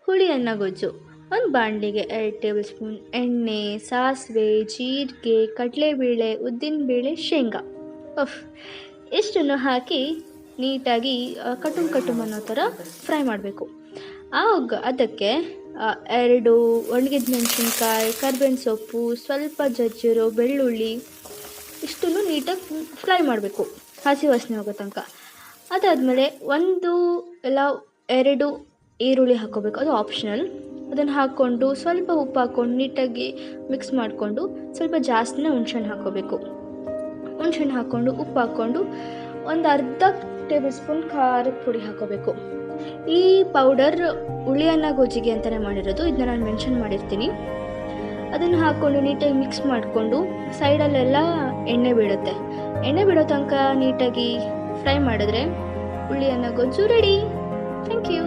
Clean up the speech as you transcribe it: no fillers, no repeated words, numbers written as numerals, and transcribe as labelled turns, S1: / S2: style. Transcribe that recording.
S1: ಹುಳಿ ಅನ್ನ ಗೊಜ್ಜು. ಒಂದು ಬಾಣಲಿಗೆ 2 ಟೇಬಲ್ ಸ್ಪೂನ್ ಎಣ್ಣೆ, ಸಾಸಿವೆ, ಜೀರಿಗೆ, ಕಡಲೆಬೇಳೆ, ಉದ್ದಿನಬೇಳೆ, ಶೇಂಗಾ ಇಷ್ಟನ್ನು ಹಾಕಿ ನೀಟಾಗಿ ಕಟುಮ್ ಅನ್ನೋ ಥರ ಫ್ರೈ ಮಾಡಬೇಕು. ಅದಕ್ಕೆ 2 ಒಣಗಿದ ಮೆಣಸಿನ್ಕಾಯಿ, ಕರ್ಬೇವಿನ ಸೊಪ್ಪು, ಸ್ವಲ್ಪ ಜಜ್ಜಿರೋ ಬೆಳ್ಳುಳ್ಳಿ ಇಷ್ಟನ್ನು ನೀಟಾಗಿ ಫ್ರೈ ಮಾಡಬೇಕು, ಹಸಿ ವಾಸನೆ ಹೋಗೋ ತನಕ. ಅದಾದಮೇಲೆ 1 ಇಲ್ಲ 2 ಈರುಳ್ಳಿ ಹಾಕ್ಕೋಬೇಕು, ಅದು ಆಪ್ಷನಲ್. ಅದನ್ನು ಹಾಕ್ಕೊಂಡು ಸ್ವಲ್ಪ ಉಪ್ಪು ಹಾಕ್ಕೊಂಡು ನೀಟಾಗಿ ಮಿಕ್ಸ್ ಮಾಡಿಕೊಂಡು ಸ್ವಲ್ಪ ಜಾಸ್ತಿನೇ ಹುಣ್ಸೆಹಣ್ಣು ಹಾಕ್ಕೋಬೇಕು. ಹುಣ್ಸೆಹಣ್ಣು ಹಾಕ್ಕೊಂಡು ಉಪ್ಪು ಹಾಕ್ಕೊಂಡು ಒಂದು ಅರ್ಧ ಟೇಬಲ್ ಸ್ಪೂನ್ ಖಾರದ ಪುಡಿ ಹಾಕ್ಕೋಬೇಕು. ಈ ಪೌಡರ್ ಹುಳಿ ಅನ್ನ ಗೊಜ್ಜಿಗೆ ಅಂತಲೇ ಮಾಡಿರೋದು, ಇದನ್ನ ನಾನು ಮೆನ್ಷನ್ ಮಾಡಿರ್ತೀನಿ. ಅದನ್ನು ಹಾಕ್ಕೊಂಡು ನೀಟಾಗಿ ಮಿಕ್ಸ್ ಮಾಡಿಕೊಂಡು ಸೈಡಲ್ಲೆಲ್ಲ ಎಣ್ಣೆ ಬಿಡೋ ತನಕ ನೀಟಾಗಿ ಫ್ರೈ ಮಾಡಿದ್ರೆ ಹುಳಿ ಅನ್ನ ಗೊಜ್ಜು ರೆಡಿ. Thank you.